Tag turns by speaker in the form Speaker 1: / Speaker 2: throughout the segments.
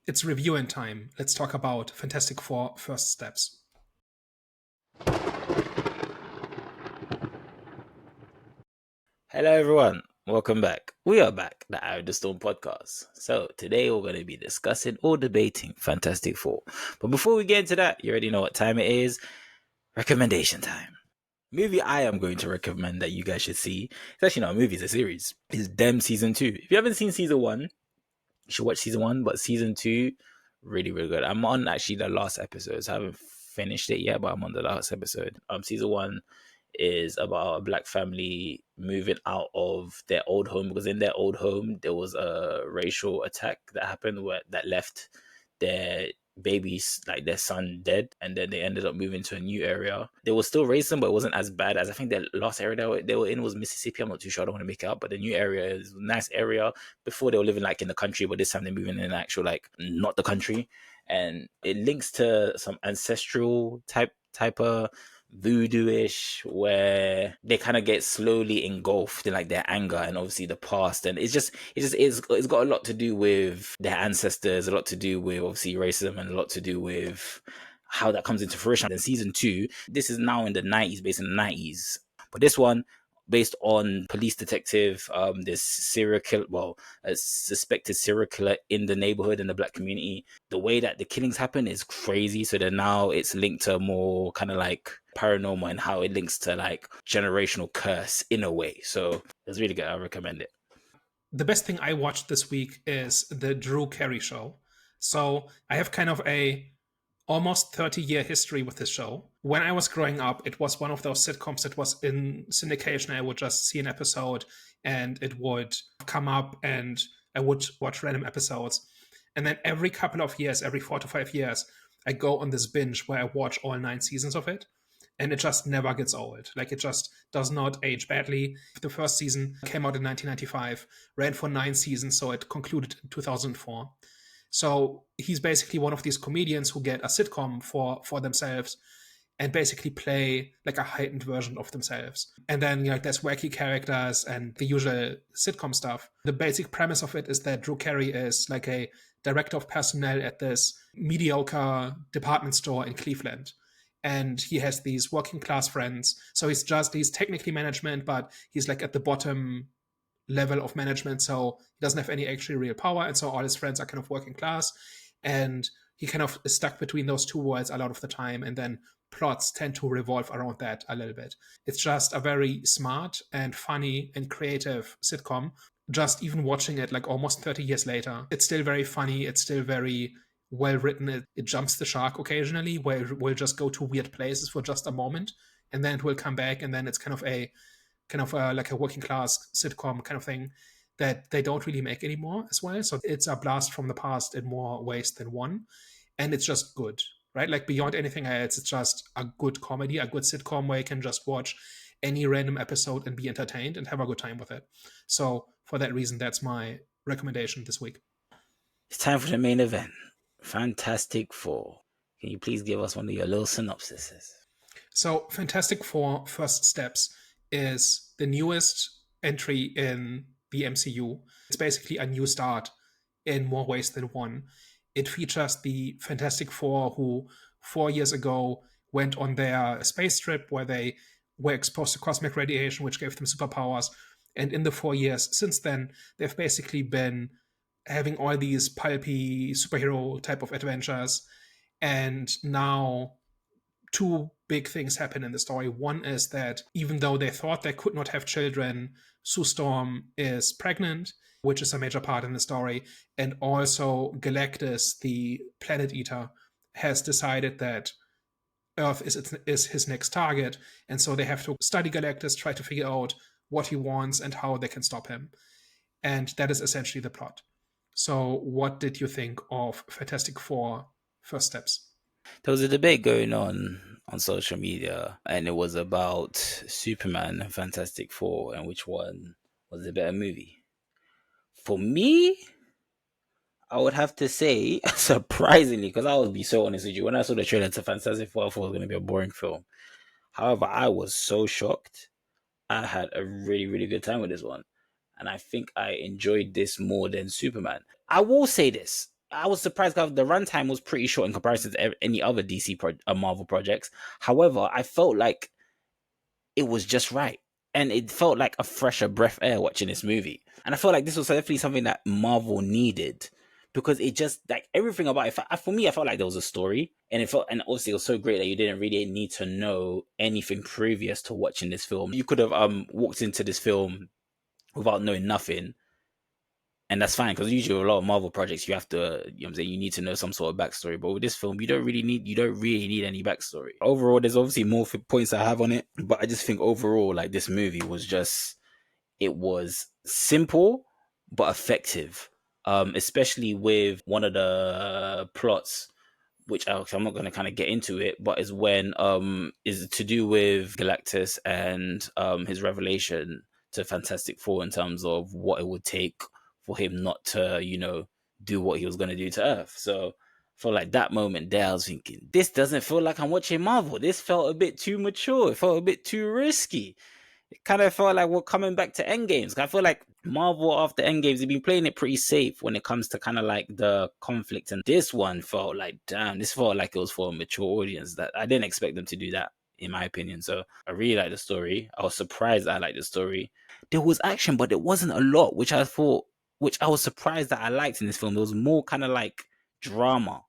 Speaker 1: It's reviewing time. Let's talk about Fantastic Four First Steps.
Speaker 2: Hello, everyone. Welcome back. We are back, the Eye of the Storm podcast. So, today we're going to be discussing or debating Fantastic Four. But before we get into that, you already know what time it is. Recommendation time. Movie I am going to recommend that you guys should see, it's actually not a movie, it's a series, is Dem Season 2. If you haven't seen Season 1, you should watch Season 1, but Season 2, really, really good. I'm on actually the last episode, so I haven't finished it yet, but I'm on the last episode. Season 1 is about a black family moving out of their old home because in their old home there was a racial attack that happened that left their babies, like their son, dead, and then they ended up moving to a new area. They were still racism, but it wasn't as bad as I think the last area they were in was Mississippi. I'm not too sure. I don't want to make it up, but the new area is a nice area. Before they were living like in the country, but this time they're moving in an actual like not the country, and it links to some ancestral type of voodoo-ish where they kind of get slowly engulfed in like their anger and obviously the past, and it's got a lot to do with their ancestors, a lot to do with obviously racism, and a lot to do with how that comes into fruition. In season 2, this is now in the 90s, based in the 90s, but this one based on police detective, this serial killer, well, a suspected serial killer in the neighborhood, in the black community. The way that the killings happen is crazy. So then now it's linked to more kind of like paranormal and how it links to like generational curse in a way. So it's really good. I recommend it.
Speaker 1: The best thing I watched this week is the Drew Carey show. So I have kind of a almost 30-year history with this show. When I was growing up, it was one of those sitcoms that was in syndication. I would just see an episode and it would come up and I would watch random episodes. And then every couple of years, every 4 to 5 years, I go on this binge where I watch all 9 seasons of it. And it just never gets old. Like, it just does not age badly. The first season came out in 1995, ran for 9 seasons, so it concluded in 2004. So he's basically one of these comedians who get a sitcom for themselves and basically play like a heightened version of themselves. And then, you know, there's wacky characters and the usual sitcom stuff. The basic premise of it is that Drew Carey is like a director of personnel at this mediocre department store in Cleveland. And he has these working class friends. So he's technically management, but he's like at the bottom level of management. So he doesn't have any actually real power. And so all his friends are kind of working class. And he kind of is stuck between those two worlds a lot of the time. And then plots tend to revolve around that a little bit. It's just a very smart and funny and creative sitcom. Just even watching it like almost 30 years later, it's still very funny. It's still very well written. It jumps the shark occasionally, where it will just go to weird places for just a moment, and then it will come back, and then it's kind of like a working class sitcom kind of thing that they don't really make anymore as well. So it's a blast from the past in more ways than one, and it's just good, right? Like, beyond anything else, it's just a good comedy, a good sitcom where you can just watch any random episode and be entertained and have a good time with it. So for that reason, that's my recommendation this week.
Speaker 2: It's time for the main event. Fantastic Four. Can you please give us one of your little synopsises?
Speaker 1: So Fantastic Four First Steps is the newest entry in the MCU. It's basically a new start in more ways than one. It features the Fantastic Four who 4 years ago went on their space trip where they were exposed to cosmic radiation, which gave them superpowers. And in the 4 years since then, they've basically been having all these pulpy superhero type of adventures. And now two big things happen in the story. One is that even though they thought they could not have children, Sue Storm is pregnant, which is a major part in the story. And also Galactus, the planet eater, has decided that Earth is his next target. And so they have to study Galactus, try to figure out what he wants and how they can stop him. And that is essentially the plot. So what did you think of Fantastic Four First Steps?
Speaker 2: There was a debate going on social media, and it was about Superman and Fantastic Four and which one was the better movie. For me, I would have to say, surprisingly, because I would be so honest with you, when I saw the trailer to Fantastic Four, I thought it was going to be a boring film. However, I was so shocked. I had a really, really good time with this one. And I think I enjoyed this more than Superman. I will say this. I was surprised because the runtime was pretty short in comparison to any other Marvel projects. However, I felt like it was just right. And it felt like a fresher breath air watching this movie. And I felt like this was definitely something that Marvel needed because it just like everything about it. For me, I felt like there was a story, and and obviously it was so great that you didn't really need to know anything previous to watching this film. You could have walked into this film without knowing nothing, and that's fine because usually with a lot of Marvel projects you have to, you know what I'm saying, you need to know some sort of backstory. But with this film, you don't really need any backstory. Overall, there's obviously more points I have on it, but I just think overall, like this movie was just, it was simple but effective. Especially with one of the plots, which I'm not going to kind of get into it, but is when is to do with Galactus and his revelation to Fantastic Four in terms of what it would take for him not to, do what he was going to do to Earth. So for like that moment there, I was thinking, this doesn't feel like I'm watching Marvel. This felt a bit too mature. It felt a bit too risky. It kind of felt like we're coming back to Endgames. I feel like Marvel after Endgames, they've been playing it pretty safe when it comes to kind of like the conflict. And this one felt like, damn, this felt like it was for a mature audience that I didn't expect them to do that, in my opinion. So I really like the story. I was surprised that I liked the story. There was action, but it wasn't a lot, which I was surprised that I liked in this film. There was more kind of like drama.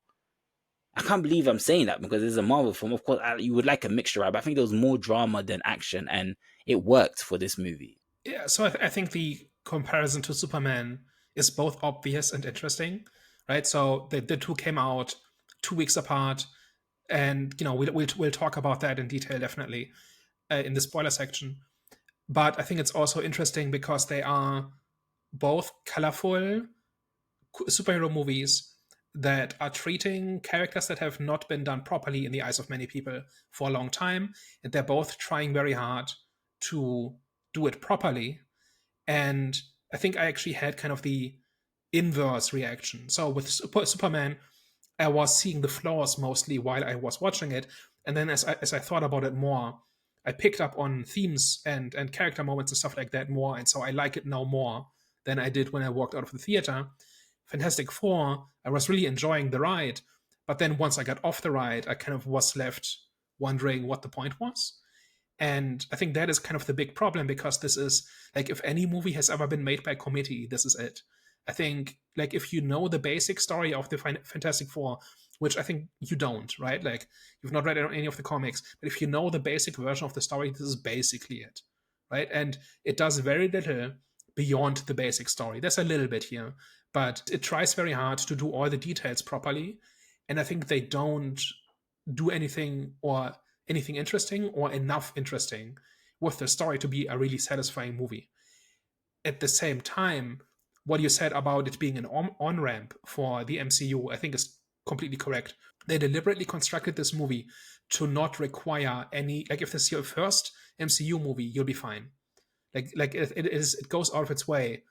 Speaker 2: I can't believe I'm saying that because it's a Marvel film. Of course, you would like a mixture, right? But I think there was more drama than action, and it worked for this movie.
Speaker 1: Yeah, so I think the comparison to Superman is both obvious and interesting, right? So the two came out 2 weeks apart, and we'll talk about that in detail definitely in the spoiler section. But I think it's also interesting because they are both colorful superhero movies that are treating characters that have not been done properly in the eyes of many people for a long time, and they're both trying very hard to do it properly. And I think I actually had kind of the inverse reaction. So with Superman, I was seeing the flaws mostly while I was watching it, and then as I thought about it more, I picked up on themes and character moments and stuff like that more, and so I like it now more than I did when I walked out of the theater. Fantastic Four, I was really enjoying the ride, but then once I got off the ride, I kind of was left wondering what the point was. And I think that is kind of the big problem because this is like if any movie has ever been made by a committee, this is it. I think like if you know the basic story of the Fantastic Four, which I think you don't, right? Like you've not read any of the comics, but if you know the basic version of the story, this is basically it, right? And it does very little beyond the basic story. There's a little bit here, but it tries very hard to do all the details properly. And I think they don't do anything interesting or enough interesting with the story to be a really satisfying movie. At the same time, what you said about it being an on ramp for the MCU, I think is completely correct. They deliberately constructed this movie to not require any, like, if this is your first MCU movie, you'll be fine. Like it goes out of its way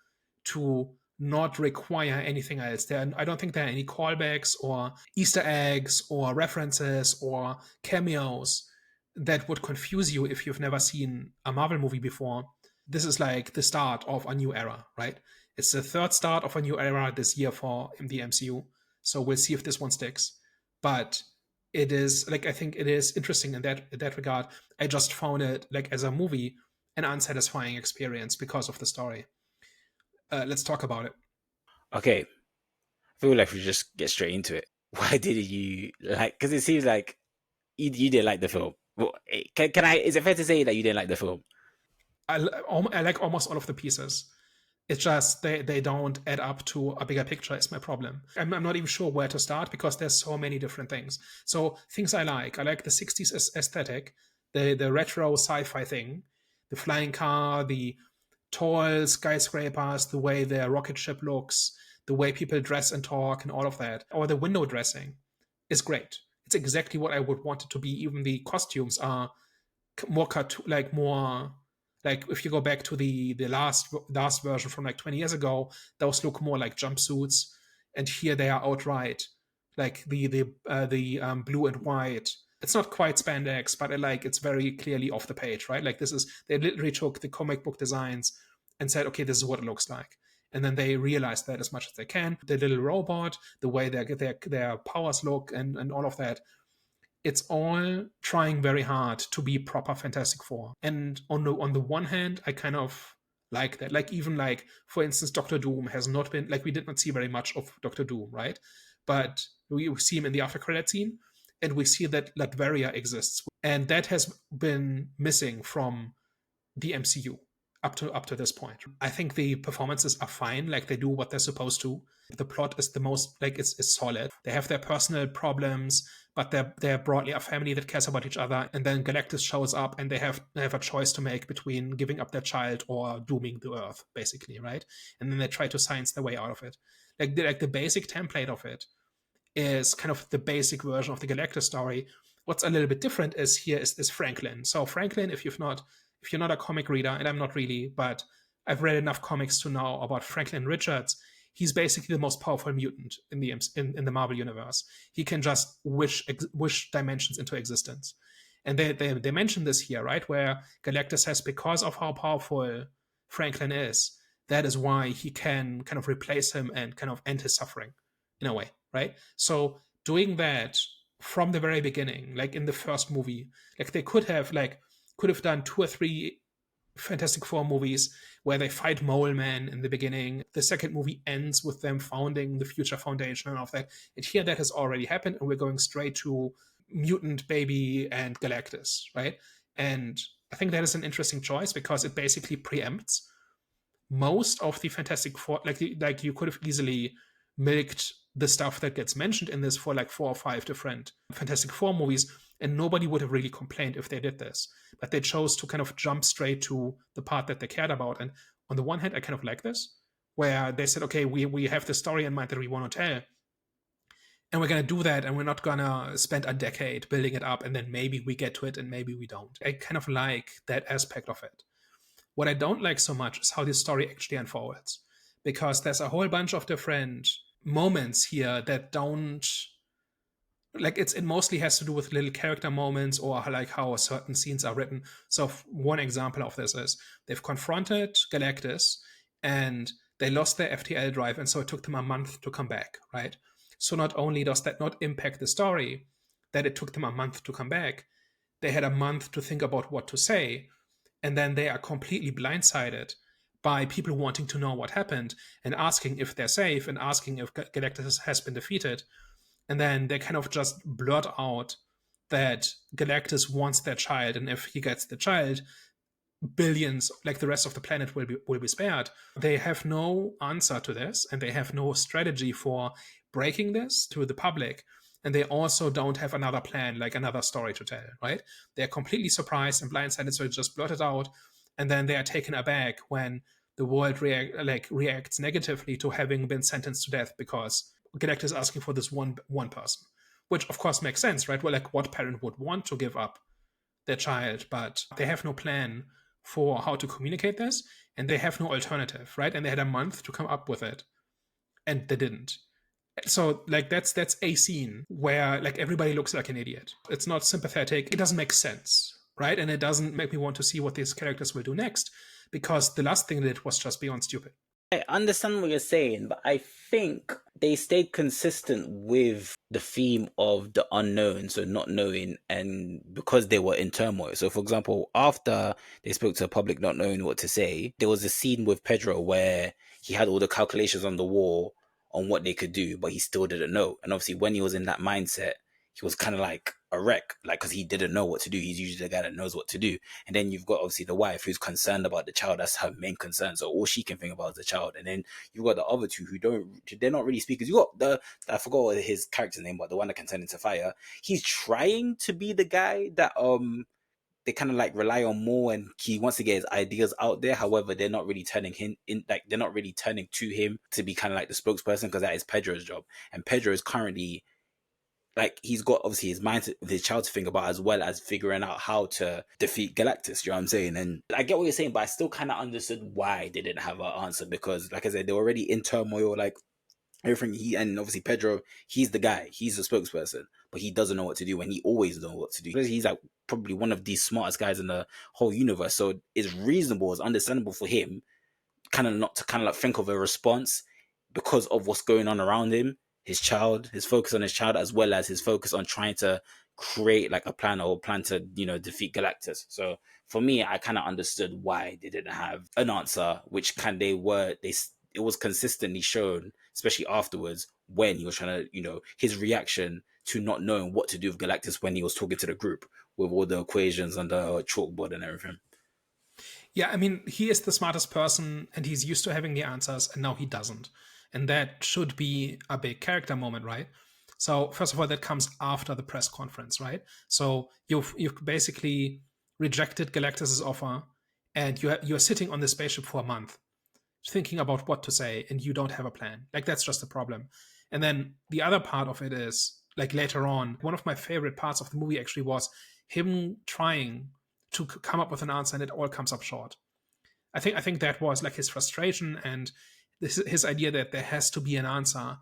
Speaker 1: to not require anything else. I don't think there are any callbacks or Easter eggs or references or cameos that would confuse you if you've never seen a Marvel movie before. This is like the start of a new era, right? It's the third start of a new era this year for the MCU. So we'll see if this one sticks. But it is like I think it is interesting in that regard. I just found it like as a movie an unsatisfying experience because of the story. Let's talk about it.
Speaker 2: Okay, I feel like we just get straight into it. Why didn't you like? Because it seems like you didn't like the film. Well, can I? Is it fair to say that you didn't like the film?
Speaker 1: I like almost all of the pieces. It's just they don't add up to a bigger picture is my problem. I'm not even sure where to start because there's so many different things. So things I like the 60s aesthetic, the retro sci-fi thing, the flying car, the tall skyscrapers, the way the rocket ship looks, the way people dress and talk and all of that, or the window dressing is great. It's exactly what I would want it to be. Even the costumes are more more like if you go back to the last version from like 20 years ago, those look more like jumpsuits, and here they are outright like the blue and white. It's not quite spandex, but it's very clearly off the page, right? Like this is they literally took the comic book designs and said, okay, this is what it looks like. And then they realize that as much as they can. The little robot, the way their powers look, and all of that, it's all trying very hard to be proper Fantastic Four. And on the one hand, I kind of like that. Like, even like, for instance, Doctor Doom has not been, like, we did not see very much of Doctor Doom, right? But we see him in the after credit scene, and we see that Latveria exists, and that has been missing from the MCU up to this point. I think the performances are fine, like they do what they're supposed to. The plot is the most, like, it's solid. They have their personal problems, but they're broadly a family that cares about each other. And then Galactus shows up, and they have a choice to make between giving up their child or dooming the Earth, basically, right? And then they try to science their way out of it. Like the basic template of it is kind of the basic version of the Galactus story. What's a little bit different is Franklin. So Franklin, if you're not a comic reader, and I'm not really, but I've read enough comics to know about Franklin Richards. He's basically the most powerful mutant in the Marvel universe. He can just wish dimensions into existence, and they mention this here, right? Where Galactus says, because of how powerful Franklin is, that is why he can kind of replace him and kind of end his suffering, in a way, right? So doing that from the very beginning, like in the first movie, like they could have done 2 or 3 Fantastic Four movies where they fight Mole Man in the beginning. The second movie ends with them founding the Future Foundation and all of that. And here that has already happened, and we're going straight to Mutant Baby and Galactus, right? And I think that is an interesting choice because it basically preempts most of the Fantastic Four. Like you could have easily milked the stuff that gets mentioned in this for like 4 or 5 different Fantastic Four movies, and nobody would have really complained if they did this. But they chose to kind of jump straight to the part that they cared about. And on the one hand, I kind of like this, where they said, okay, we have the story in mind that we want to tell, and we're going to do that, and we're not going to spend a decade building it up, and then maybe we get to it and maybe we don't. I kind of like that aspect of it. What I don't like so much is how this story actually unfolds, because there's a whole bunch of different moments here that don't, like, it mostly has to do with little character moments or like how certain scenes are written. So one example of this is they've confronted Galactus and they lost their FTL drive, and so it took them a month to come back, right? So not only does that not impact the story that it took them a month to come back, they had a month to think about what to say, and then they are completely blindsided by people wanting to know what happened and asking if they're safe and asking if Galactus has been defeated. And then they kind of just blurt out that Galactus wants their child, and if he gets the child, billions, like the rest of the planet, will be spared. They have no answer to this, and they have no strategy for breaking this to the public. And they also don't have another plan, like another story to tell, right? They're completely surprised and blindsided, so it's just blurted out. And then they are taken aback when the world reacts negatively to having been sentenced to death because Galactus is asking for this one person, which of course makes sense, right? Well, like, what parent would want to give up their child? But they have no plan for how to communicate this, and they have no alternative, right? And they had a month to come up with it, and they didn't. So like that's a scene where like everybody looks like an idiot. It's not sympathetic. It doesn't make sense, right? And it doesn't make me want to see what these characters will do next, because the last thing they did was just beyond stupid.
Speaker 2: I understand what you're saying, but I think they stayed consistent with the theme of the unknown, so not knowing, and because they were in turmoil. So, for example, after they spoke to the public not knowing what to say, there was a scene with Pedro where he had all the calculations on the wall on what they could do, but he still didn't know. And obviously, when he was in that mindset, he was kind of like a wreck, like, because he didn't know what to do. He's usually the guy that knows what to do. And then you've got obviously the wife who's concerned about the child. That's her main concern. So all she can think about is the child. And then you've got the other two they're not really speakers. You got I forgot what his character's name, but the one that can turn into fire. He's trying to be the guy that they kind of like rely on more, and he wants to get his ideas out there. However, they're not really turning him in, like they're not really turning to him to be kind of like the spokesperson, because that is Pedro's job. And Pedro is currently, like, he's got obviously his mind, his child to think about, as well as figuring out how to defeat Galactus. You know what I'm saying? And I get what you're saying, but I still kind of understood why they didn't have an answer, because, like I said, they're already in turmoil. Like everything, and obviously Pedro, he's the guy, he's the spokesperson, but he doesn't know what to do, and he always knows what to do. He's like probably one of the smartest guys in the whole universe, so it's reasonable, it's understandable for him kind of not to kind of like think of a response because of what's going on around him, his child, his focus on his child, as well as his focus on trying to create like a plan or plan to, defeat Galactus. So for me, I kind of understood why they didn't have an answer, which it was consistently shown, especially afterwards when he was trying to, his reaction to not knowing what to do with Galactus when he was talking to the group with all the equations on the chalkboard and everything.
Speaker 1: Yeah, I mean, he is the smartest person and he's used to having the answers, and now he doesn't. And that should be a big character moment, right? So, first of all, that comes after the press conference, right? So, you've basically rejected Galactus's offer, and you're sitting on the spaceship for a month thinking about what to say, and you don't have a plan. Like, that's just a problem. And then the other part of it is, like, later on, one of my favorite parts of the movie actually was him trying to come up with an answer, and it all comes up short. I think that was like his frustration and his idea that there has to be an answer,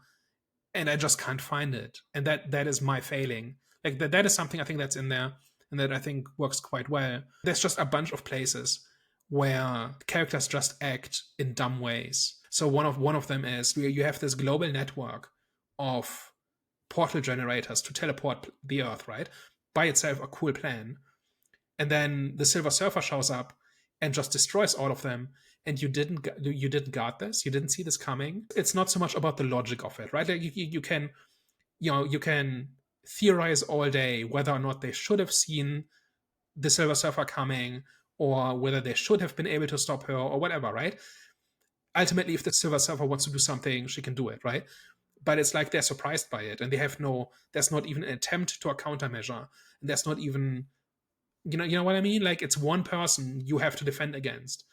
Speaker 1: and I just can't find it, and that is my failing. Like that is something I think that's in there, and that I think works quite well. There's just a bunch of places where characters just act in dumb ways. So one of them is where you have this global network of portal generators to teleport the Earth, right? By itself, a cool plan. And then the Silver Surfer shows up and just destroys all of them. And you didn't guard this. You didn't see this coming. It's not so much about the logic of it, right? Like you can theorize all day whether or not they should have seen the Silver Surfer coming, or whether they should have been able to stop her, or whatever, right? Ultimately, if the Silver Surfer wants to do something, she can do it, right? But it's like they're surprised by it, and there's not even an attempt to a countermeasure, and there's not even, you know what I mean? Like, it's one person you have to defend against,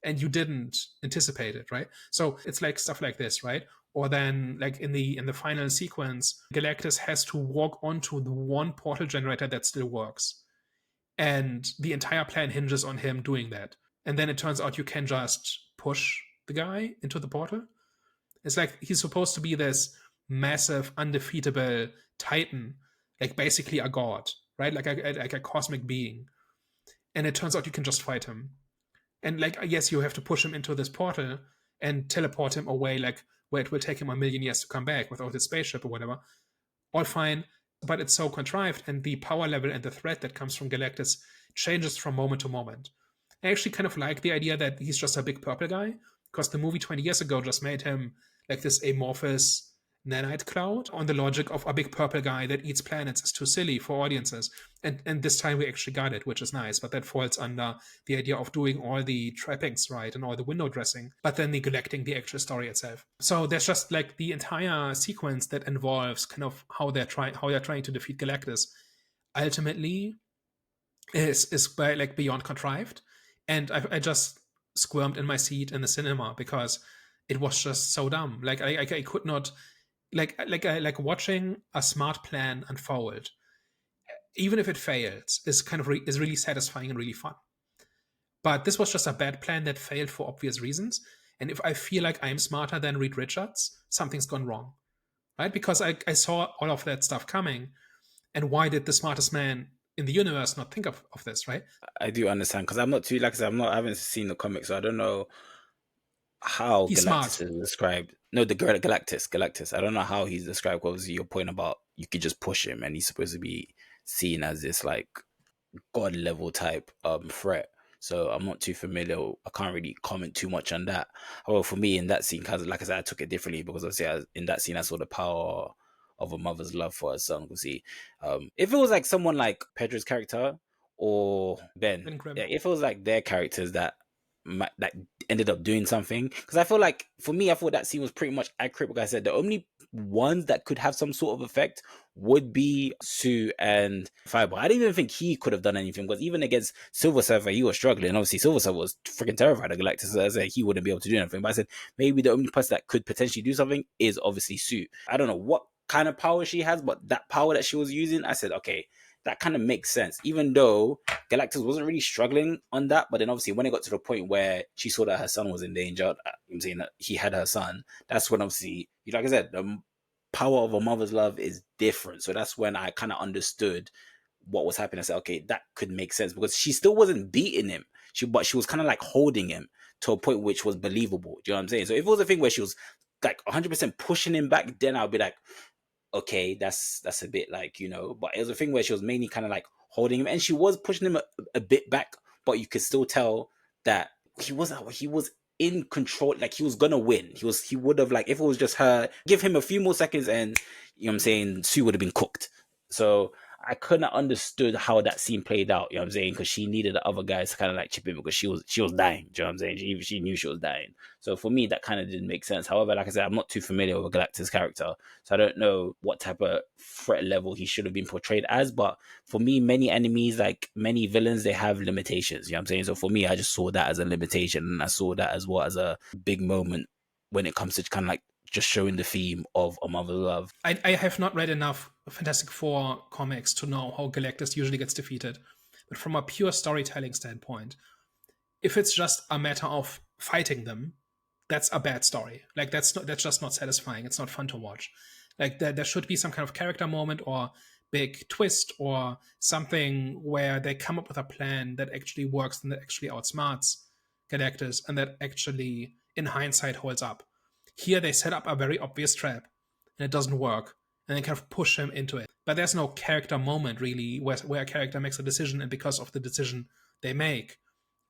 Speaker 1: and you didn't anticipate it, right? So it's like stuff like this, right? Or then, like in the final sequence, Galactus has to walk onto the one portal generator that still works, and the entire plan hinges on him doing that. And then it turns out you can just push the guy into the portal. It's like he's supposed to be this massive, undefeatable titan, like basically a god, right? Like a cosmic being. And it turns out you can just fight him. And like, yes, you have to push him into this portal and teleport him away, like where it will take him 1,000,000 years to come back without his spaceship or whatever. All fine, but it's so contrived, and the power level and the threat that comes from Galactus changes from moment to moment. I actually kind of like the idea that he's just a big purple guy, because the movie 20 years ago just made him like this amorphous nanite cloud on the logic of a big purple guy that eats planets is too silly for audiences. And this time we actually got it, which is nice, but that falls under the idea of doing all the trappings right and all the window dressing, but then neglecting the actual story itself. So there's just like the entire sequence that involves kind of how they're trying to defeat Galactus ultimately is by, like, beyond contrived. And I just squirmed in my seat in the cinema because it was just so dumb. Like I could not, like watching a smart plan unfold, even if it fails, is kind of is really satisfying and really fun. But this was just a bad plan that failed for obvious reasons. And if I feel like I'm smarter than Reed Richards, something's gone wrong, right? Because I saw all of that stuff coming. And why did the smartest man in the universe not think of this, right?
Speaker 2: I do understand, because I'm not too, like I said, I haven't seen the comics, so I don't know how
Speaker 1: He's
Speaker 2: Galactus
Speaker 1: smart.
Speaker 2: is described. No, the Galactus. I don't know how he's described. Obviously, your point about you could just push him, and he's supposed to be seen as this like god level type threat. So I'm not too familiar. I can't really comment too much on that. However, for me in that scene, cause like I said, I took it differently because obviously in that scene I saw the power of a mother's love for her son. Because see, if it was like someone like Pedro's character or Ben,
Speaker 1: Ben Grimm.
Speaker 2: yeah, if it was like their characters that that ended up doing something, because I feel like for me, I thought that scene was pretty much accurate. Because I said the only ones that could have some sort of effect would be Sue and Fireball. I didn't even think he could have done anything, because even against Silver Surfer, he was struggling. Obviously, Silver Surfer was freaking terrified of Galactus, so I said he wouldn't be able to do anything. But I said maybe the only person that could potentially do something is obviously Sue. I don't know what kind of power she has, but that power that she was using, I said, okay, that kind of makes sense. Even though Galactus wasn't really struggling on that, but then obviously when it got to the point where she saw that her son was in danger, I'm saying that he had her son, that's when obviously, like I said, the power of a mother's love is different. So that's when I kind of understood what was happening. I said, okay, that could make sense, because she still wasn't beating him, but she was kind of like holding him. to a point which was believable. Do you know what I'm saying? So if it was a thing where she was like 100% pushing him back, then I'd be like, okay, that's a bit like, but it was a thing where she was mainly kind of like holding him, and she was pushing him a bit back, but you could still tell that he was in control. Like, he was gonna win. He would have, like, if it was just her, give him a few more seconds, and you know what I'm saying, Sue would have been cooked. So I couldn't have understood how that scene played out, you know what I'm saying? Because she needed the other guys to kind of like chip in, because she was dying, do you know what I'm saying? She knew she was dying. So for me, that kind of didn't make sense. However, like I said, I'm not too familiar with Galactus' character, so I don't know what type of threat level he should have been portrayed as. But for me, many enemies, like many villains, they have limitations, you know what I'm saying? So for me, I just saw that as a limitation, and I saw that as well as a big moment when it comes to kind of like just showing the theme of a mother's love.
Speaker 1: I have not read enough Fantastic Four comics to know how Galactus usually gets defeated. But from a pure storytelling standpoint, if it's just a matter of fighting them, that's a bad story. Like, that's just not satisfying. It's not fun to watch. Like, there should be some kind of character moment or big twist or something where they come up with a plan that actually works and that actually outsmarts Galactus and that actually, in hindsight, holds up. Here they set up a very obvious trap and it doesn't work, and they kind of push him into it. But there's no character moment really where a character makes a decision, and because of the decision they make,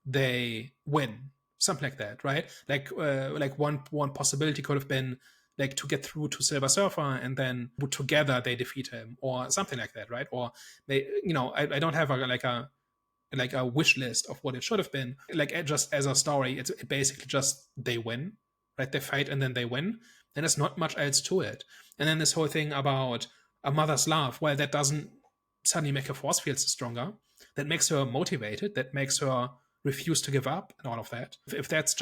Speaker 1: they win. Something like that, right? Like one possibility could have been like to get through to Silver Surfer, and then together they defeat him, or something like that, right? Or they, I don't have a wish list of what it should have been. Like, just as a story, it's basically just they win, right? They fight and then they win. And there's not much else to it. And then this whole thing about a mother's love, well, that doesn't suddenly make her force field stronger. That makes her motivated. That makes her refuse to give up and all of that. If that's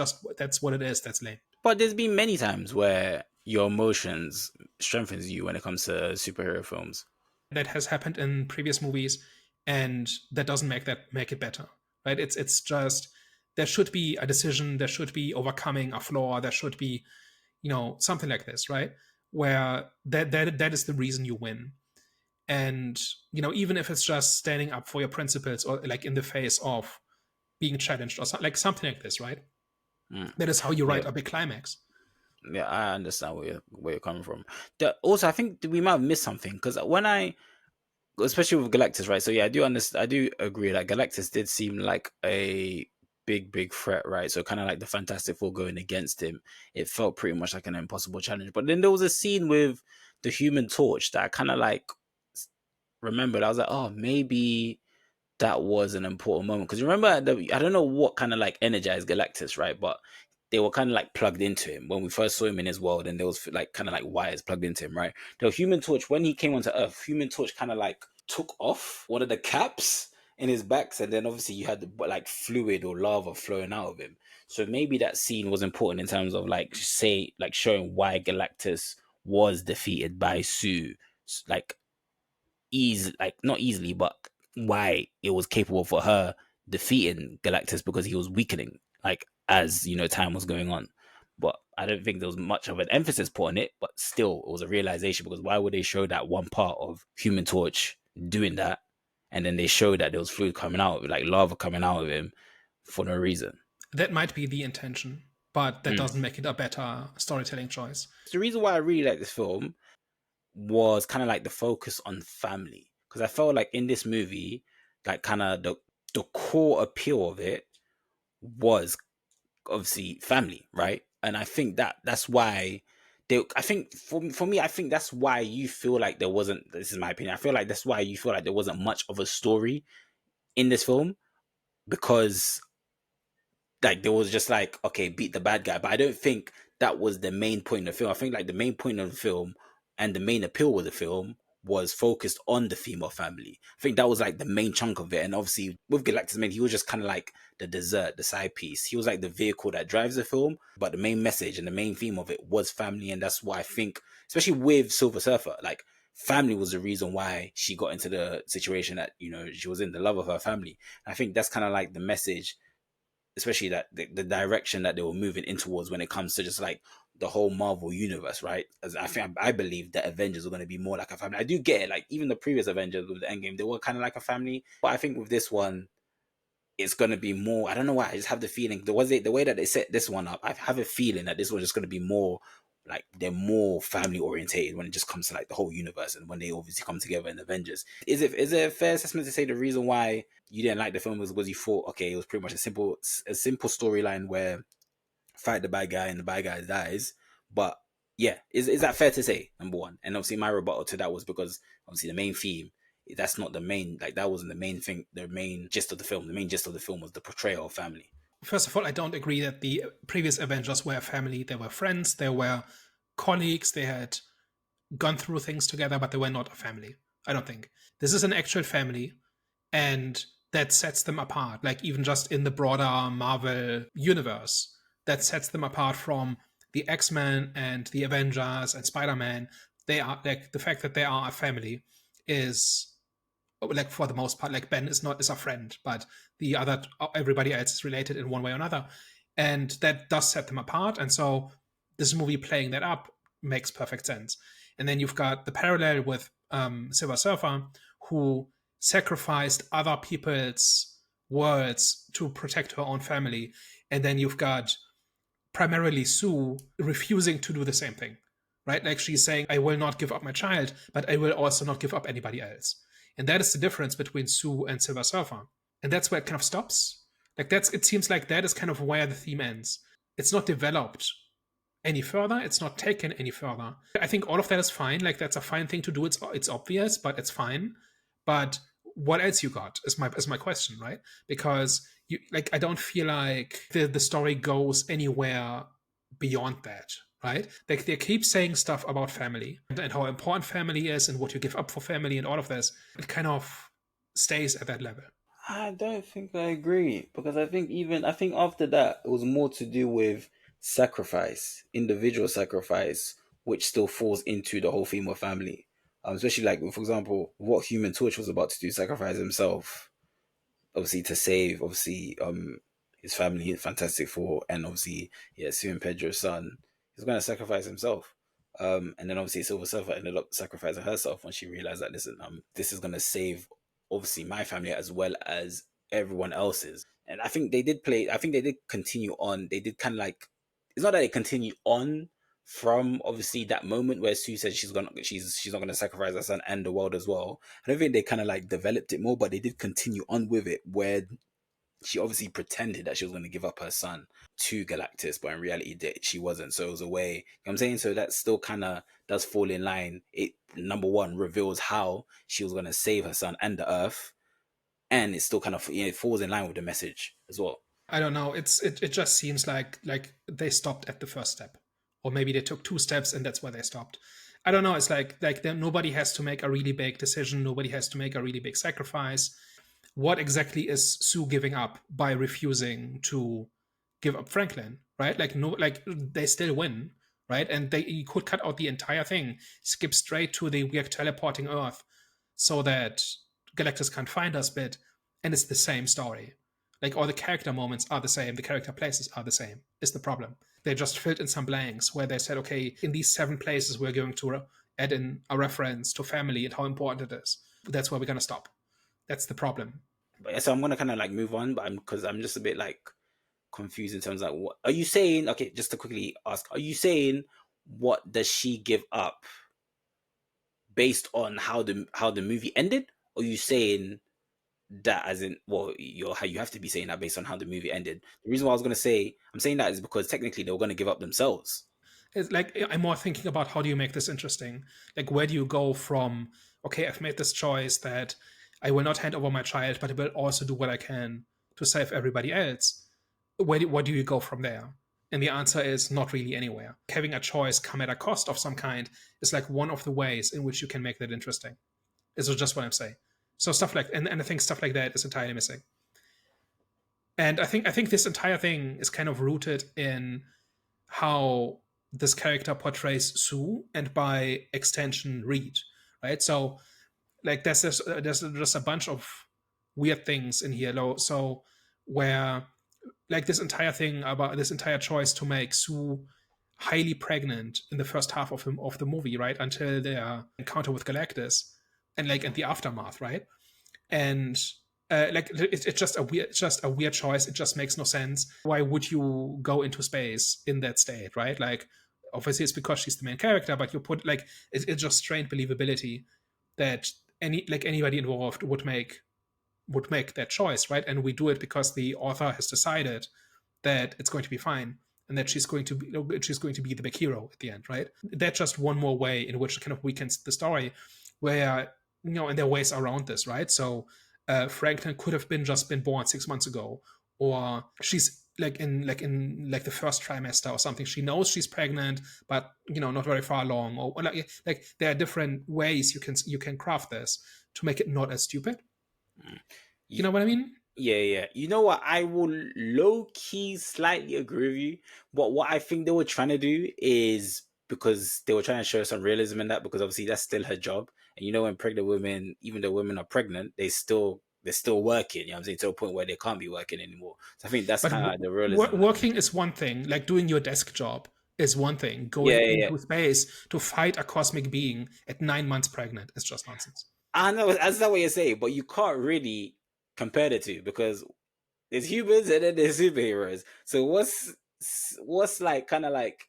Speaker 1: what it is, that's lame.
Speaker 2: But there's been many times where your emotions strengthens you when it comes to superhero films.
Speaker 1: That has happened in previous movies, and that doesn't make it better, right? It's just, there should be a decision, there should be overcoming a flaw, there should be, something like this, right? Where that is the reason you win. And even if it's just standing up for your principles, or like in the face of being challenged, or something like this, right? That is how you write a big climax.
Speaker 2: Yeah, I understand where you're coming from. Also, I think we might have missed something, because especially with Galactus, right? So yeah, I do agree that Galactus did seem like a big threat, right? So kind of like the Fantastic Four going against him, it felt pretty much like an impossible challenge. But then there was a scene with the Human Torch that I kind of like remembered. I was like, oh, maybe that was an important moment, because remember, I don't know what kind of like energized Galactus, right? But they were kind of like plugged into him when we first saw him in his world, and there was like kind of like wires plugged into him, right? The Human Torch, when he came onto Earth, Human Torch kind of like took off one of the caps in his backs, and then obviously you had the like fluid or lava flowing out of him. So maybe that scene was important in terms of like showing why Galactus was defeated by Sue, like not easily, but why it was capable for her defeating Galactus, because he was weakening, like, as time was going on. But I don't think there was much of an emphasis put on it, but still it was a realization, because why would they show that one part of Human Torch doing that, and then they showed that there was fluid coming out, like lava coming out of him, for no reason?
Speaker 1: That might be the intention, but that doesn't make it a better storytelling choice.
Speaker 2: The reason why I really like this film was kind of like the focus on family, because I felt like in this movie, like kind of the core appeal of it was obviously family, right? And I think that's why I think for me, I think that's why you feel like there wasn't, this is my opinion, I feel like that's why you feel like there wasn't much of a story in this film, because like there was just like, okay, beat the bad guy. But I don't think that was the main point of the film. I think like the main point of the film and the main appeal of the film was focused on the theme of family. I think that was like the main chunk of it. And obviously with Galactus, man, he was just kind of like the dessert, the side piece. He was like the vehicle that drives the film, but the main message and the main theme of it was family. And that's why I think, especially with Silver Surfer, like family was the reason why she got into the situation that, she was in, the love of her family. And I think that's kind of like the message, especially that the direction that they were moving in towards when it comes to just like the whole Marvel universe, right? As I believe the Avengers are going to be more like a family. I do get it, like even the previous Avengers with the Endgame, they were kind of like a family, but I think with this one, it's gonna be more. I don't know why. I just have the feeling the way that they set this one up. I have a feeling that this one's just gonna be more like they're more family orientated when it just comes to like the whole universe and when they obviously come together in Avengers. Is it a fair assessment to say the reason why you didn't like the film was because you thought okay it was pretty much a simple storyline where fight the bad guy and the bad guy dies, but yeah, is that fair to say? Number one, and obviously my rebuttal to that was because obviously the main theme that's not the main like that wasn't the main thing. The main gist of the film, the main gist of the film was the portrayal of family.
Speaker 1: First of all, I don't agree that the previous Avengers were a family. They were friends, they were colleagues, they had gone through things together, but they were not a family. I don't think. This is an actual family, and that sets them apart. Like, even just in the broader Marvel universe, that sets them apart from the X-Men and the Avengers and Spider-Man. They are like the fact that they are a family is like for the most part, like Ben is a friend, but the other everybody else is related in one way or another, and that does set them apart. And so this movie playing that up makes perfect sense. And then you've got the parallel with Silver Surfer, who sacrificed other people's worlds to protect her own family, and then you've got primarily Sue refusing to do the same thing, right? Like, she's saying, I will not give up my child, but I will also not give up anybody else. And that is the difference between Sue and Silver Surfer. And that's where it kind of stops. Like, it seems like that is kind of where the theme ends. It's not developed any further. It's not taken any further. I think all of that is fine. Like, that's a fine thing to do. It's obvious, but it's fine. But what else you got is my question, right? Because you like I don't feel like the story goes anywhere beyond that, right? Like, they keep saying stuff about family and how important family is and what you give up for family and all of this. It kind of stays at that level.
Speaker 2: I don't think I agree because I think after that it was more to do with sacrifice, individual sacrifice, which still falls into the whole theme of family. Especially like for example, what Human Torch was about to do, sacrifice himself, obviously to save obviously his family, Fantastic Four, and obviously yeah, Sue and Pedro's son. He's going to sacrifice himself. And then obviously Silver Surfer ended up sacrificing herself when she realized that listen, this is gonna save obviously my family as well as everyone else's. And I think they did play. I think they did continue on. They did kind of like. It's not that they continue on from obviously that moment where Sue said she's not gonna sacrifice her son and the world as well. I don't think they kind of like developed it more, but they did continue on with it where she obviously pretended that she was going to give up her son to Galactus, but in reality she wasn't. So it was a way, you know what I'm saying? So that still kind of does fall in line. It, number one, reveals how she was going to save her son and the Earth, and it still kind of it falls in line with the message as well.
Speaker 1: I don't know. It just seems like they stopped at the first step, or maybe they took two steps and that's where they stopped. I don't know. It's like nobody has to make a really big decision. Nobody has to make a really big sacrifice. What exactly is Sue giving up by refusing to give up Franklin? Right? Like, no, like they still win, right? And you could cut out the entire thing, skip straight to the we're teleporting Earth, so that Galactus can't find us bit, and it's the same story. Like, all the character moments are the same, the character places are the same. Is the problem? They just filled in some blanks where they said, okay, in these 7 places we're going to add in a reference to family and how important it is. That's where we're gonna stop. That's the problem.
Speaker 2: But yeah, so I'm gonna kind of like move on, but I'm just a bit like confused in terms of like, what are you saying? Okay, just to quickly ask, are you saying what does she give up based on how the movie ended, or are you saying that as in you have to be saying that based on how the movie ended? The reason why I was going to say I'm saying that is because technically they were going to give up themselves.
Speaker 1: It's like, I'm more thinking about how do you make this interesting? Like, where do you go from, okay, I've made this choice that I will not hand over my child, but I will also do what I can to save everybody else. Where do you go from there? And the answer is not really anywhere. Having a choice come at a cost of some kind is like one of the ways in which you can make that interesting. This is just what I'm saying. So stuff like, and I think stuff like that is entirely missing. And I think this entire thing is kind of rooted in how this character portrays Sue, and by extension Reed, right? So like there's just a bunch of weird things in here. So where like this entire choice to make Sue highly pregnant in the first half of the movie, right, until their encounter with Galactus, and like in the aftermath, right, and it's just a weird choice. It just makes no sense. Why would you go into space in that state, right? Like, obviously it's because she's the main character, but you put like it just strained believability that anybody involved would make that choice, right? And we do it because the author has decided that it's going to be fine and that she's going to be the big hero at the end, right? That's just one more way in which it kind of weakens the story, where and there are ways around this, right? So Franklin could have been born 6 months ago, or she's like the first trimester or something. She knows she's pregnant, but not very far along, or like there are different ways you can craft this to make it not as stupid. You know what I mean?
Speaker 2: Yeah, yeah. You know what? I will low key slightly agree with you. But what I think they were trying to do is because they were trying to show some realism in that, because obviously that's still her job. And when pregnant women, even though women are pregnant, they're still working. You know what I'm saying? To a point where they can't be working anymore. So I think that's
Speaker 1: But
Speaker 2: kind of like the realism.
Speaker 1: working is one thing. Like doing your desk job is one thing.
Speaker 2: Yeah,
Speaker 1: Going
Speaker 2: yeah, yeah.
Speaker 1: into space to fight a cosmic being at 9 months pregnant is just nonsense.
Speaker 2: I know that's not what you're saying, but you can't really compare the two because there's humans and then there's superheroes. So what's like kind of like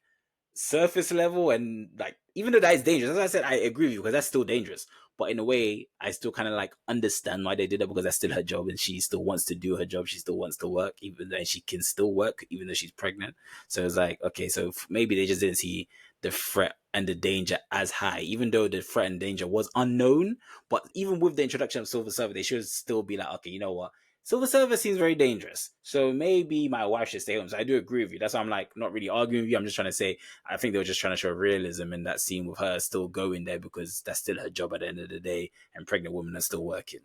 Speaker 2: surface level, and like even though that is dangerous, as I said, I agree with you because that's still dangerous. But in a way, I still kind of like understand why they did it, because that's still her job and she still wants to do her job. She still wants to work, even though she can still work, even though she's pregnant. So it's like, okay, so maybe they just didn't see the threat and the danger as high, even though the threat and danger was unknown. But even with the introduction of Silver Surfer, they should still be like, okay, you know what? Silver Surfer seems very dangerous. So maybe my wife should stay home. So I do agree with you. That's why I'm like not really arguing with you. I'm just trying to say I think they were just trying to show realism in that scene with her still going there, because that's still her job at the end of the day, and pregnant women are still working.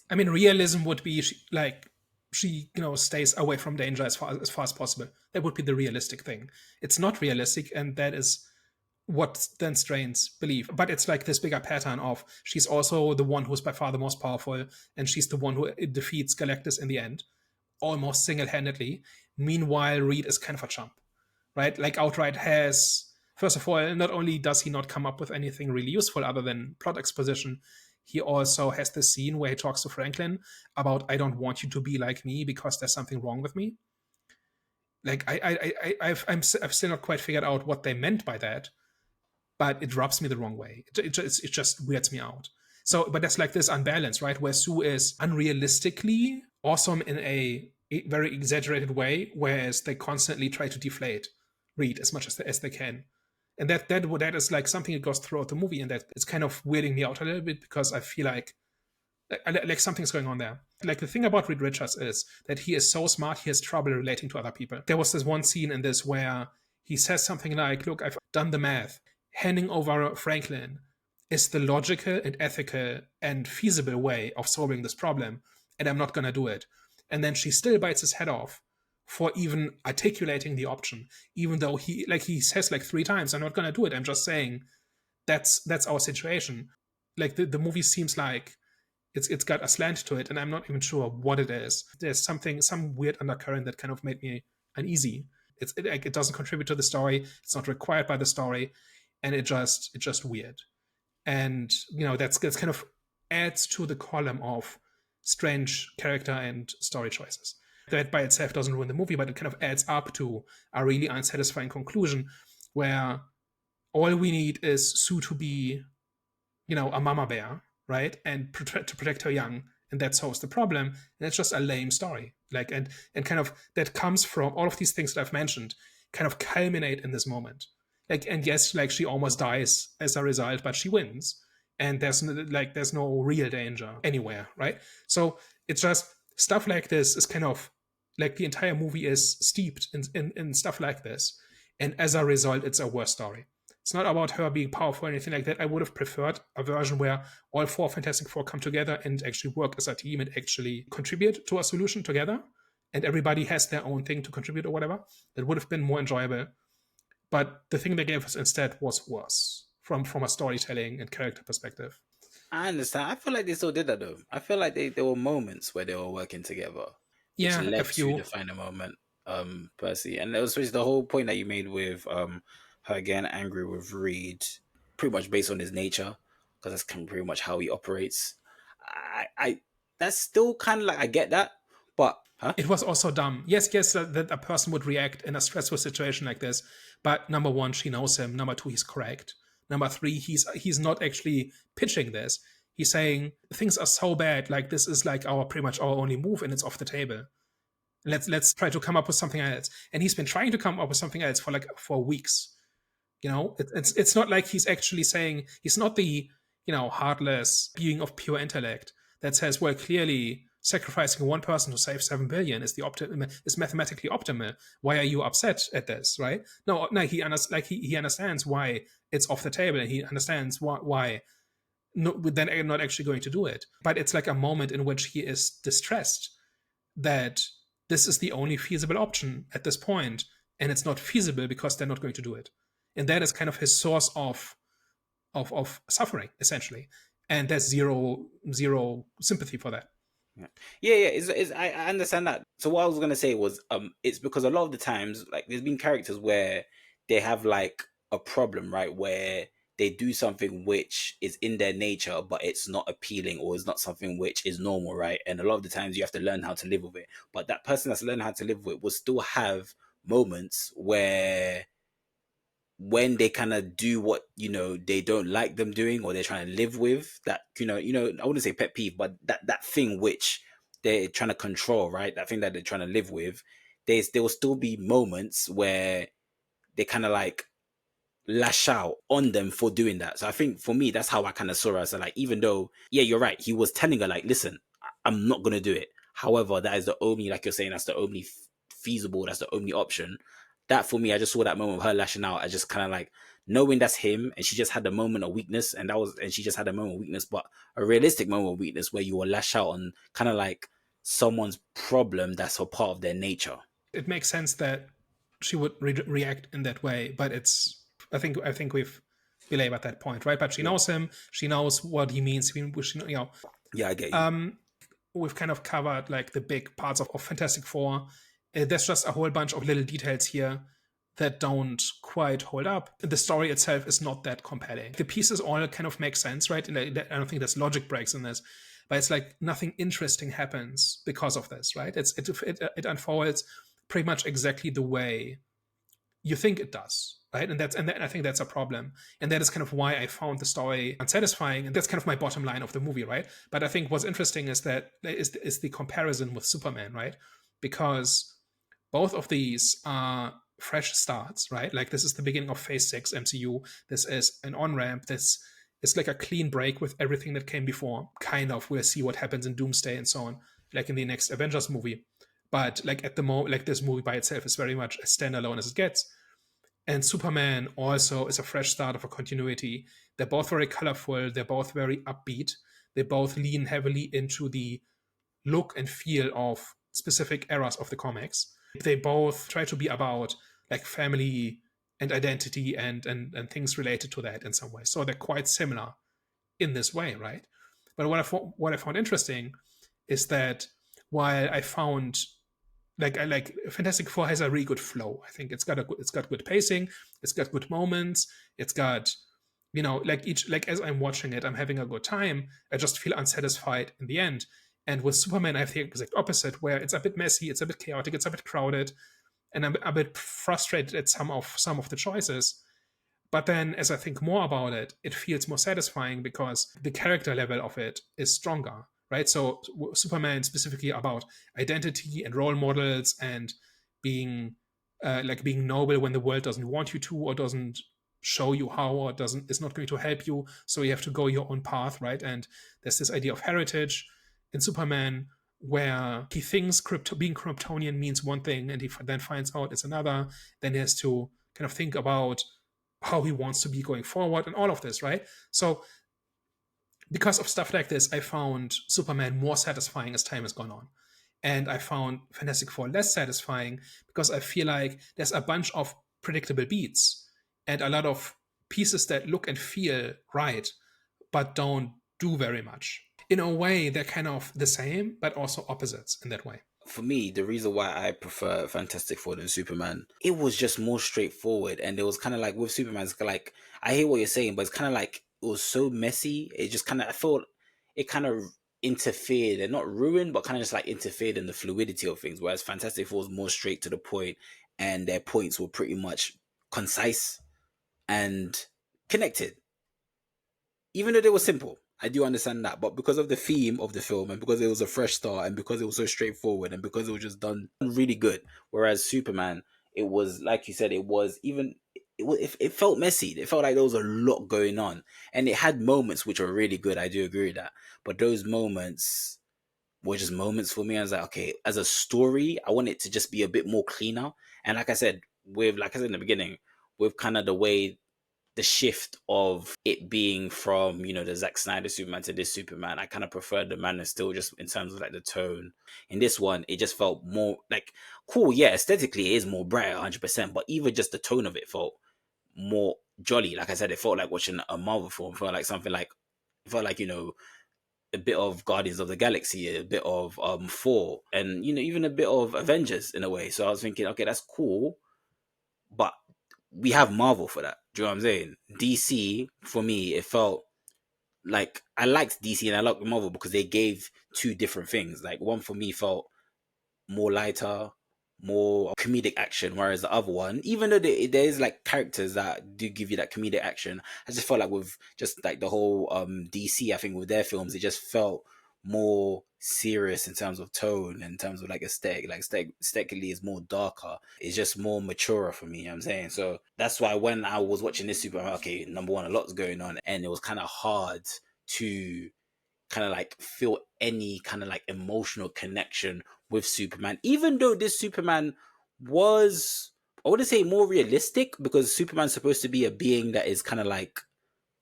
Speaker 1: I mean, realism would be she stays away from danger as far as possible. That would be the realistic thing. It's not realistic, and that is what then strains belief. But it's like this bigger pattern of she's also the one who's by far the most powerful, and she's the one who defeats Galactus in the end, almost single-handedly. Meanwhile, Reed is kind of a chump, right? Like Outright has, first of all, not only does he not come up with anything really useful other than plot exposition, he also has this scene where he talks to Franklin about, I don't want you to be like me because there's something wrong with me. Like I've still not quite figured out what they meant by that, but it rubs me the wrong way. It just weirds me out. So, but that's like this unbalance, right? Where Sue is unrealistically awesome in a very exaggerated way, whereas they constantly try to deflate Reed as much as they can. And that is like something that goes throughout the movie, and that it's kind of weirding me out a little bit because I feel like something's going on there. Like the thing about Reed Richards is that he is so smart, he has trouble relating to other people. There was this one scene in this where he says something like, look, I've done the math. Handing over Franklin is the logical and ethical and feasible way of solving this problem, and I'm not going to do it. And then she still bites his head off for even articulating the option, even though he says like 3 times, I'm not going to do it. I'm just saying that's our situation. Like the movie seems like it's got a slant to it, and I'm not even sure what it is. There's some weird undercurrent that kind of made me uneasy. It doesn't contribute to the story. It's not required by the story, and it's just weird. And that's kind of adds to the column of strange character and story choices. That by itself doesn't ruin the movie, but it kind of adds up to a really unsatisfying conclusion where all we need is Sue to be, a mama bear, right? And to protect her young. And that solves the problem. And it's just a lame story. And kind of that comes from all of these things that I've mentioned, kind of culminate in this moment. And yes, she almost dies as a result, but she wins. And there's no real danger anywhere, right? So it's just stuff like this is kind of like the entire movie is steeped in stuff like this. And as a result, it's a worse story. It's not about her being powerful or anything like that. I would have preferred a version where all 4 Fantastic Four come together and actually work as a team and actually contribute to a solution together. And everybody has their own thing to contribute or whatever. That would have been more enjoyable. But the thing they gave us instead was worse from a storytelling and character perspective.
Speaker 2: I understand. I feel like they still did that though. I feel like there were moments where they were working together, which
Speaker 1: Yeah, a
Speaker 2: led to
Speaker 1: few.
Speaker 2: the final moment, Percy. And it was the whole point that you made with her getting angry with Reed, pretty much based on his nature, because that's pretty much how he operates. that's still kind of like, I get that, but huh?
Speaker 1: It was also dumb. Yes, that a person would react in a stressful situation like this. But number one, she knows him. Number two, he's correct. Number three, he's not actually pitching this. He's saying things are so bad. Like this is like our pretty much our only move, and it's off the table. Let's try to come up with something else. And he's been trying to come up with something else for weeks. It's not like he's actually saying he's not the heartless being of pure intellect that says, well, clearly sacrificing one person to save 7 billion is mathematically optimal. Why are you upset at this, right? No, he understands why it's off the table, and he understands why no, then I'm not actually going to do it. But it's like a moment in which he is distressed that this is the only feasible option at this point, and it's not feasible because they're not going to do it. And that is kind of his source of suffering, essentially. And there's zero sympathy for that.
Speaker 2: Yeah. I understand that. So what I was gonna say was, it's because a lot of the times, like, there's been characters where they have like a problem, right, where they do something which is in their nature, but it's not appealing, or it's not something which is normal, right? And a lot of the times you have to learn how to live with it. But that person that's learned how to live with it will still have moments where, when they kind of do what they don't like them doing, or they're trying to live with that, I wouldn't say pet peeve, but that thing which they're trying to control, right? That thing that they're trying to live with, there will still be moments where they kind of like lash out on them for doing that. So I think for me, that's how I kind of saw her. So like, even though, yeah, you're right, he was telling her like, listen, I'm not gonna do it. However, that is the only, like you're saying, that's the only feasible, that's the only option. That for me, I just saw that moment of her lashing out. I just kind of like knowing that's him, and she just had a moment of weakness, and she just had a moment of weakness, but a realistic moment of weakness where you will lash out on kind of like someone's problem that's a part of their nature.
Speaker 1: It makes sense that she would react in that way, but I think we've belabored that point, right? But she knows him. She knows what he means.
Speaker 2: Yeah, I get you.
Speaker 1: We've kind of covered like the big parts of Fantastic Four. There's just a whole bunch of little details here that don't quite hold up. The story itself is not that compelling. The pieces all kind of make sense, right? And I don't think there's logic breaks in this, but it's like nothing interesting happens because of this, right? It unfolds pretty much exactly the way you think it does, right? And I think that's a problem, and that is kind of why I found the story unsatisfying, and that's kind of my bottom line of the movie, right? But I think what's interesting is the comparison with Superman, right? Because both of these are fresh starts, right? Like this is the beginning of Phase 6 MCU. This is an on ramp. This is like a clean break with everything that came before. Kind of, we'll see what happens in Doomsday and so on, like in the next Avengers movie. But like at the moment, like this movie by itself is very much as standalone as it gets. And Superman also is a fresh start of a continuity. They're both very colorful. They're both very upbeat. They both lean heavily into the look and feel of specific eras of the comics. They both try to be about like family and identity and things related to that in some way. So they're quite similar in this way, right? But what I found interesting is that while I found like Fantastic Four has a really good flow. I think it's got good pacing, it's got good moments, it's got like as I'm watching it, I'm having a good time. I just feel unsatisfied in the end. And with Superman, I have the exact opposite, where it's a bit messy, it's a bit chaotic, it's a bit crowded, and I'm a bit frustrated at some of the choices. But then, as I think more about it, it feels more satisfying because the character level of it is stronger, right? So Superman specifically about identity and role models and being being noble when the world doesn't want you to, or doesn't show you how, or doesn't is not going to help you. So you have to go your own path, right? And there's this idea of heritage in Superman where he thinks being Kryptonian means one thing, and he then finds out it's another. Then he has to kind of think about how he wants to be going forward and all of this, right? So because of stuff like this, I found Superman more satisfying as time has gone on. And I found Fantastic Four less satisfying because I feel like there's a bunch of predictable beats and a lot of pieces that look and feel right, but don't do very much. In a way, they're kind of the same, but also opposites in that way.
Speaker 2: For me, the reason why I prefer Fantastic Four than Superman, it was just more straightforward. And it was kind of like with Superman, it's like, I hear what you're saying, but it's kind of like, it was so messy. It just kind of, I thought it kind of, interfered and not ruined, but kind of just like interfered in the fluidity of things. Whereas Fantastic Four was more straight to the point, and their points were pretty much concise and connected. Even though they were simple, I do understand that. But because of the theme of the film, and because it was a fresh start, and because it was so straightforward, and because it was just done really good. Whereas Superman, it was like you said, it was even it felt messy. It felt like there was a lot going on, and it had moments which were really good. I do agree with that. But those moments were just moments for me. I was like, okay, as a story, I want it to just be a bit more cleaner. And like I said, in the beginning, with kind of the shift of it being from, the Zack Snyder Superman to this Superman, I kind of preferred the Man of Steel just in terms of like the tone. In this one, it just felt more like cool. Yeah, aesthetically, it is more bright, 100%. But even just the tone of it felt more jolly. Like I said, it felt like watching a Marvel film. It felt like something like, it felt like, a bit of Guardians of the Galaxy, a bit of Thor, and even a bit of Avengers in a way. So I was thinking, okay, that's cool, but we have Marvel for that. Do you know what I'm saying? DC, for me, it felt like I liked DC and I liked Marvel because they gave two different things. Like one for me felt more lighter, more comedic action, whereas the other one, even though there is like characters that do give you that comedic action, I just felt like with just like the whole DC, I think with their films, it just felt more serious in terms of tone, in terms of like aesthetic. Like aesthetically is more darker. It's just more mature for me, you know what I'm saying? So that's why when I was watching this Superman, okay, number one, a lot's going on, and it was kind of hard to kind of like feel any kind of like emotional connection with Superman, even though this Superman was, I wouldn't say more realistic, because Superman's supposed to be a being that is kind of like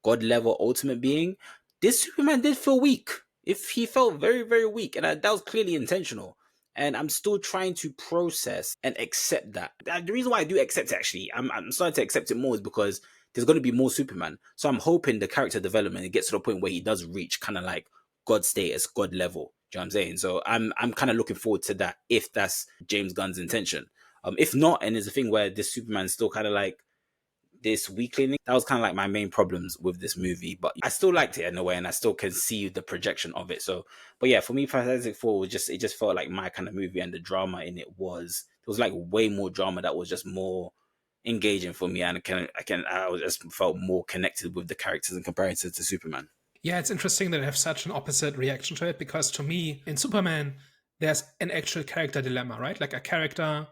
Speaker 2: God level ultimate being. This Superman did feel weak. If he felt very, very weak, and that was clearly intentional. And I'm still trying to process and accept that. The reason why I do accept it, actually, I'm starting to accept it more, is because there's going to be more Superman. So I'm hoping the character development, it gets to the point where he does reach kind of like God status, God level. Do you know what I'm saying? So I'm kind of looking forward to that, if that's James Gunn's intention. If not, and there's a thing where this Superman's still kind of like this weakling. That was kind of like my main problems with this movie, but I still liked it in a way, and I still can see the projection of it. So, but yeah, for me, Fantastic Four was just, it just felt like my kind of movie, and the drama in it was, there was like way more drama that was just more engaging for me, and I was just felt more connected with the characters in comparison to Superman.
Speaker 1: Yeah, it's interesting that I have such an opposite reaction to it, because to me, in Superman, there's an actual character dilemma, right? Like a character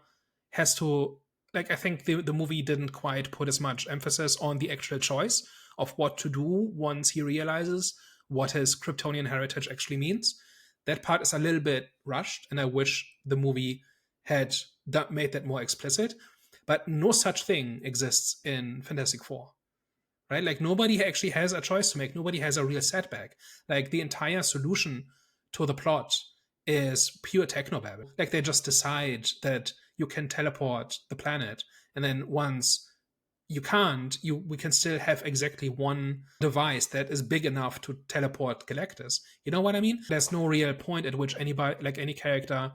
Speaker 1: has to, like, I think the movie didn't quite put as much emphasis on the actual choice of what to do once he realizes what his Kryptonian heritage actually means. That part is a little bit rushed, and I wish the movie had made that more explicit. But no such thing exists in Fantastic Four, right? Like nobody actually has a choice to make. Nobody has a real setback. Like the entire solution to the plot is pure technobabble. Like they just decide that you can teleport the planet, and then once you can't, we can still have exactly one device that is big enough to teleport Galactus. You know what I mean? There's no real point at which anybody, like any character,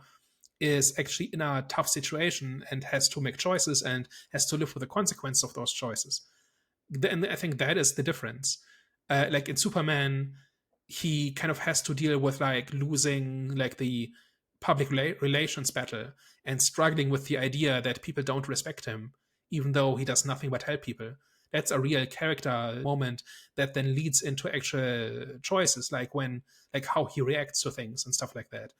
Speaker 1: is actually in a tough situation and has to make choices and has to live with the consequence of those choices. And I think that is the difference. Like in Superman, he kind of has to deal with like losing like the public relations battle and struggling with the idea that people don't respect him, even though he does nothing but help people. That's a real character moment that then leads into actual choices, like like how he reacts to things and stuff like that.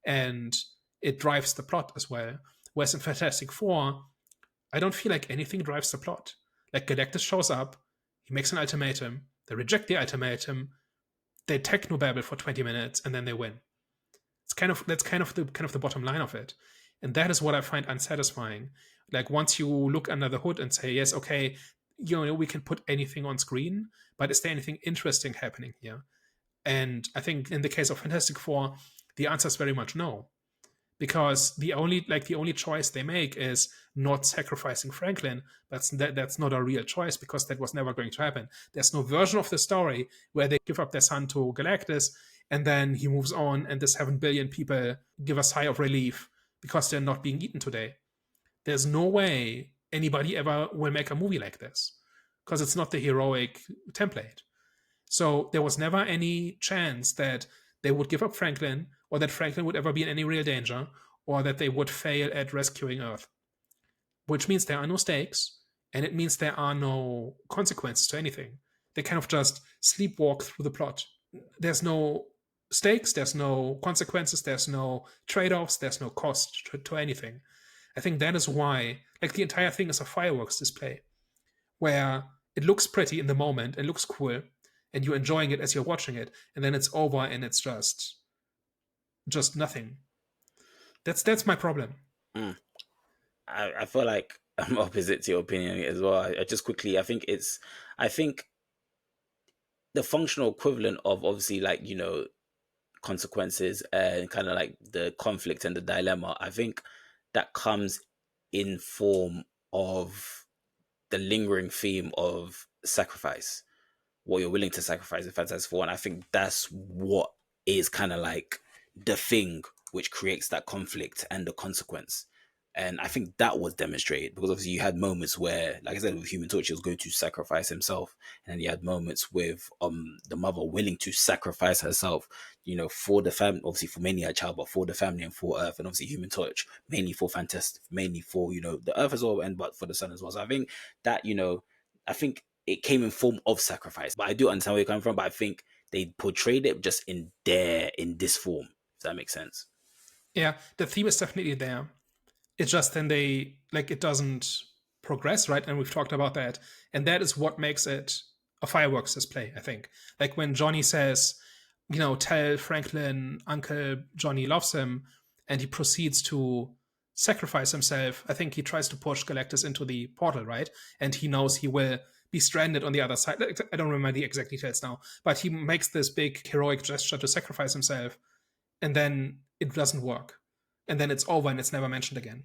Speaker 1: And it drives the plot as well. Whereas in Fantastic Four, I don't feel like anything drives the plot. Like Galactus shows up, he makes an ultimatum, they reject the ultimatum, they technobabble for 20 minutes, and then they win. That's kind of the bottom line of it. And that is what I find unsatisfying. Like once you look under the hood and say, yes, okay, we can put anything on screen, but is there anything interesting happening here? And I think in the case of Fantastic Four, the answer is very much no, because the only choice they make is not sacrificing Franklin. That's not a real choice, because that was never going to happen. There's no version of the story where they give up their son to Galactus and then he moves on and the 7 billion people give a sigh of relief because they're not being eaten today. There's no way anybody ever will make a movie like this, because it's not the heroic template. So there was never any chance that they would give up Franklin, or that Franklin would ever be in any real danger, or that they would fail at rescuing Earth. Which means there are no stakes, and it means there are no consequences to anything. They kind of just sleepwalk through the plot. There's no stakes, there's no consequences, there's no trade-offs, there's no cost to anything. I think that is why, like, the entire thing is a fireworks display, where it looks pretty in the moment, it looks cool, and you're enjoying it as you're watching it, and then it's over and it's just nothing. That's my problem.
Speaker 2: I feel like I'm opposite to your opinion as well. I just quickly, I think the functional equivalent of, obviously, like, consequences and kind of like the conflict and the dilemma, I think that comes in form of the lingering theme of sacrifice, what you're willing to sacrifice in Fantastic Four. And I think that's what is kind of like the thing which creates that conflict and the consequence. And I think that was demonstrated because obviously you had moments where, like I said, with Human Torch, he was going to sacrifice himself. And then you had moments with the mother willing to sacrifice herself, for the family, obviously for mainly her child, but for the family and for Earth. And obviously Human Torch, mainly for Fantastic, mainly for, the Earth as well, and but for the sun as well. So I think that, I think it came in form of sacrifice. But I do understand where you're coming from, but I think they portrayed it just in this form, if that makes sense.
Speaker 1: Yeah, the theme is definitely there. It's just then it doesn't progress, right? And we've talked about that. And that is what makes it a fireworks display, I think. Like when Johnny says, tell Franklin Uncle Johnny loves him, and he proceeds to sacrifice himself. I think he tries to push Galactus into the portal, right? And he knows he will be stranded on the other side. I don't remember the exact details now, but he makes this big heroic gesture to sacrifice himself, and then it doesn't work. And then it's over and it's never mentioned again.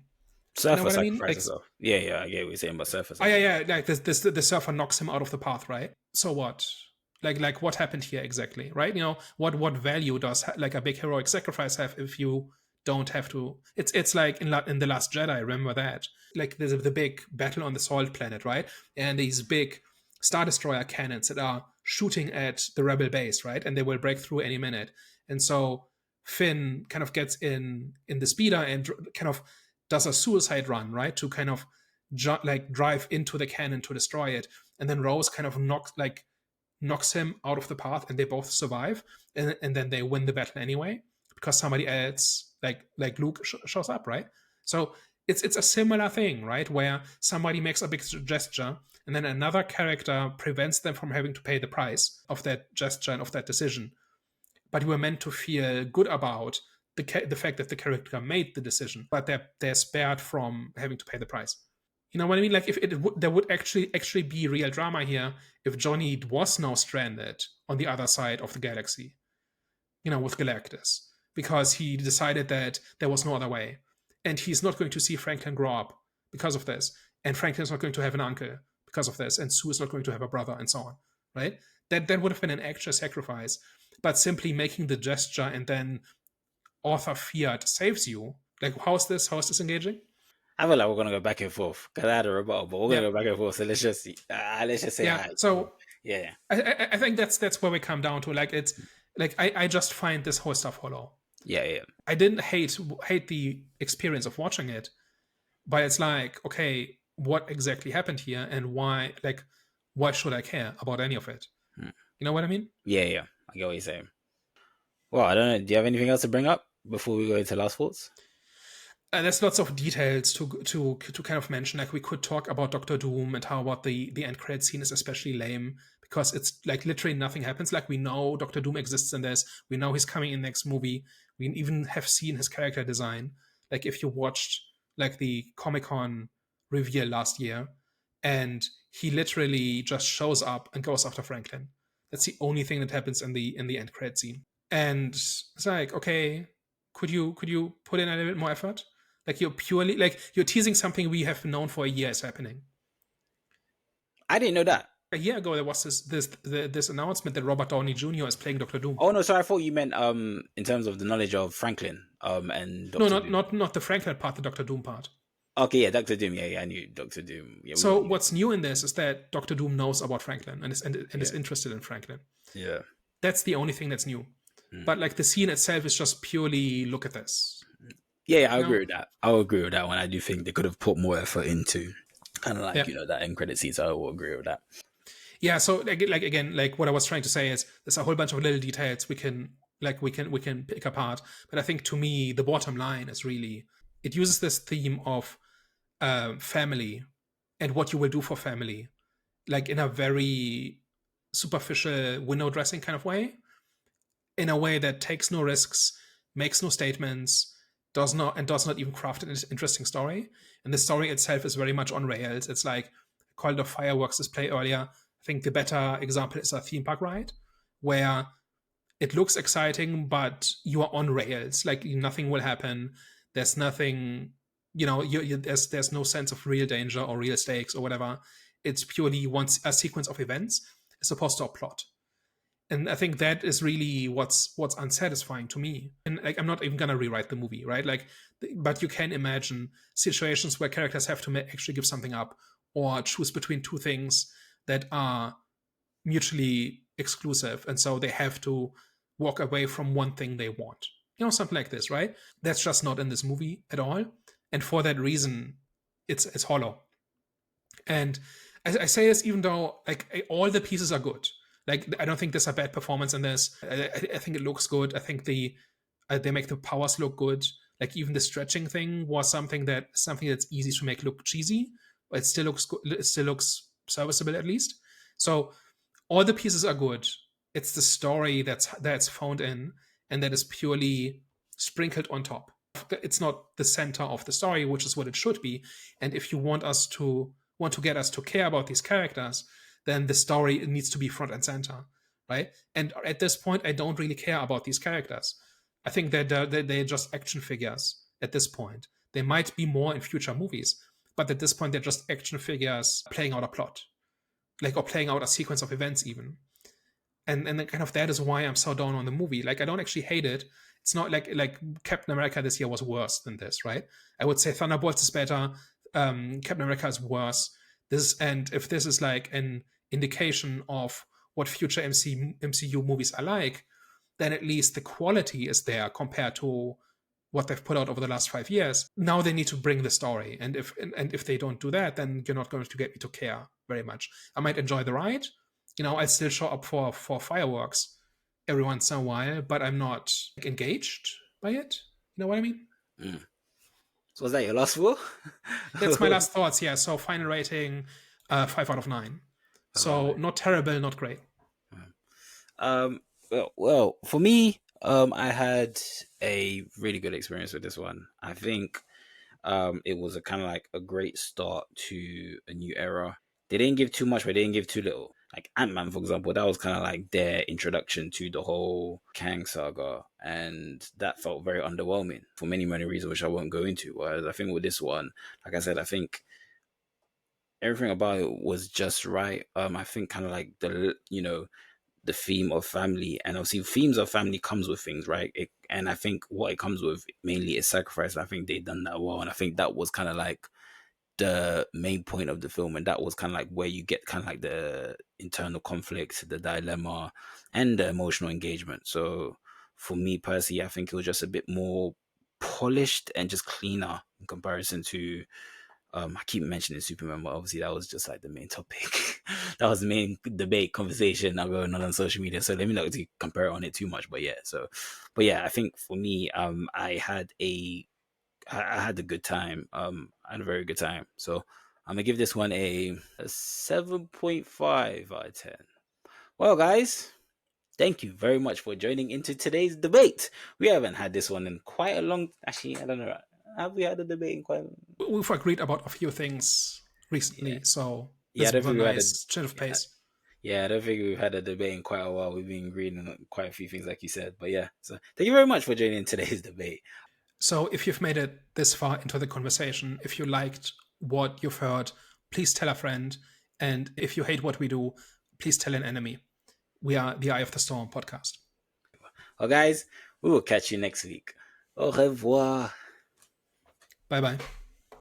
Speaker 2: Surfer sacrifice himself. Yeah, I get what you're saying about Surfer.
Speaker 1: Oh, yeah. Like the surfer knocks him out of the path, right? So what? Like what happened here exactly, right? What value does like a big heroic sacrifice have if you don't have to? It's like in the Last Jedi. Remember that? Like there's the big battle on the Salt Planet, right? And these big Star Destroyer cannons that are shooting at the Rebel base, right? And they will break through any minute. And so Finn kind of gets in the speeder and kind of does a suicide run, right, to kind of drive into the cannon to destroy it, and then Rose kind of knocks him out of the path, and they both survive, and then they win the battle anyway because somebody else like Luke shows up, right? So it's a similar thing, right, where somebody makes a big gesture, and then another character prevents them from having to pay the price of that gesture and of that decision. But you were meant to feel good about the fact that the character made the decision, but they're spared from having to pay the price. You know what I mean? Like if there would actually be real drama here if Johnny was now stranded on the other side of the galaxy, with Galactus, because he decided that there was no other way, and he's not going to see Franklin grow up because of this, and Franklin's not going to have an uncle because of this, and Sue is not going to have a brother, and so on, right? That would have been an actual sacrifice. But simply making the gesture and then Arthur Fiat saves you. Like, how's this engaging?
Speaker 2: I feel like we're gonna go back and forth because I had a rebuttal, but we're gonna go back and forth. So let's just say,
Speaker 1: yeah. So
Speaker 2: yeah,
Speaker 1: I think that's where we come down to. Like, it's like I just find this whole stuff hollow.
Speaker 2: Yeah.
Speaker 1: I didn't hate the experience of watching it, but it's like, okay, what exactly happened here, and why? Like, why should I care about any of it? You know what I mean?
Speaker 2: Yeah. I get what you're saying. Well, I don't know. Do you have anything else to bring up before we go into last thoughts?
Speaker 1: There's lots of details to kind of mention. Like we could talk about Doctor Doom and how about the end credit scene is especially lame because it's like literally nothing happens. Like we know Doctor Doom exists in this. We know he's coming in next movie. We even have seen his character design. Like if you watched like the Comic-Con reveal last year, and he literally just shows up and goes after Franklin. That's the only thing that happens in the end credit scene. And it's like, okay, could you put in a little bit more effort? Like you're teasing something we have known for a year is happening.
Speaker 2: I didn't know that.
Speaker 1: A year ago there was this announcement that Robert Downey Jr. is playing Doctor Doom.
Speaker 2: Oh no, sorry, I thought you meant in terms of the knowledge of Franklin and
Speaker 1: Dr. No, not the Franklin part, the Doctor Doom part.
Speaker 2: Okay, yeah, Doctor Doom. Yeah, I knew Doctor Doom. Yeah,
Speaker 1: so what's new in this is that Doctor Doom knows about Franklin and is interested in Franklin.
Speaker 2: Yeah,
Speaker 1: that's the only thing that's new. But like the scene itself is just purely look at this.
Speaker 2: Yeah, I
Speaker 1: You
Speaker 2: agree
Speaker 1: know?
Speaker 2: with that. I'll agree with that one. I do think they could have put more effort into kind of like,
Speaker 1: Yeah.
Speaker 2: that end credit scene. So I will agree with that.
Speaker 1: Yeah, so like again, like what I was trying to say is there's a whole bunch of little details we can pick apart. But I think to me the bottom line is really it uses this theme of family and what you will do for family, like in a very superficial window dressing kind of way, in a way that takes no risks, makes no statements, does not even craft an interesting story. And the story itself is very much on rails. It's like I called a fireworks display earlier. I think the better example is a theme park ride, where it looks exciting, but you are on rails. Like nothing will happen. There's nothing, there's no sense of real danger or real stakes or whatever. It's purely a sequence of events as opposed to a plot. And I think that is really what's unsatisfying to me. And like I'm not even gonna rewrite the movie, right? Like, but you can imagine situations where characters have to actually give something up or choose between two things that are mutually exclusive, and so they have to walk away from one thing they want. Something like this, right? That's just not in this movie at all, and for that reason, it's hollow. And I say this even though like all the pieces are good. Like I don't think there's a bad performance in this. I think it looks good. I think they make the powers look good. Like even the stretching thing was something that's easy to make look cheesy, but it still looks good. It still looks serviceable at least. So all the pieces are good. It's the story that's found in and that is purely sprinkled on top. It's not the center of the story, which is what it should be. And if you want to get us to care about these characters, then the story needs to be front and center, right? And at this point, I don't really care about these characters. I think that they're just action figures at this point. They might be more in future movies, but at this point, they're just action figures playing out a plot, like or playing out a sequence of events even. And kind of that is why I'm so down on the movie. Like I don't actually hate it. It's not like Captain America this year was worse than this, right? I would say Thunderbolts is better. Captain America is worse. And if this is like an indication of what future MCU movies are like, then at least the quality is there compared to what they've put out over the last 5 years. Now they need to bring the story, and if they don't do that, then you're not going to get me to care very much. I might enjoy the ride, I still show up for fireworks every once in a while, but I'm not engaged by it. You know what I mean?
Speaker 2: Mm. So was that your last four?
Speaker 1: That's my last thoughts. Yeah. So final rating, 5 out of 9. So not terrible, not great.
Speaker 2: Well, for me, I had a really good experience with this one. I think it was a kind of like a great start to a new era. They didn't give too much, but they didn't give too little. Like Ant-Man, for example, that was kind of like their introduction to the whole Kang saga, and that felt very underwhelming for many, many reasons, which I won't go into. Whereas I think with this one, like I said, I think everything about it was just right. I think kind of like the theme of family, and obviously themes of family comes with things, right? And I think what it comes with mainly is sacrifice. I think they've done that well, and I think that was kind of like the main point of the film, and that was kind of like where you get kind of like the internal conflict, the dilemma, and the emotional engagement. So for me personally, I think it was just a bit more polished and just cleaner in comparison to I keep mentioning Superman, but obviously that was just like the main topic. That was the main debate conversation now going on social media. So let me not to compare on it too much. But yeah, I think for me, I had a good time. I had a very good time. So I'm gonna give this one a 7.5 out of 10. Well, guys, thank you very much for joining into today's debate. We haven't had this one in quite a long. Actually, I don't know. Have we had a debate in quite?
Speaker 1: We've agreed about a few things recently,
Speaker 2: Yeah.
Speaker 1: so
Speaker 2: Yeah, I
Speaker 1: this
Speaker 2: don't
Speaker 1: was a
Speaker 2: think we had a
Speaker 1: nice change of pace.
Speaker 2: yeah, I don't think we've had a debate in quite a while. We've been agreeing on quite a few things, like you said. But yeah, so thank you very much for joining today's debate.
Speaker 1: So if you've made it this far into the conversation, if you liked what you've heard, please tell a friend. And if you hate what we do, please tell an enemy. We are the Eye of the Storm podcast.
Speaker 2: Well, guys, we will catch you next week. Au revoir.
Speaker 1: Bye bye.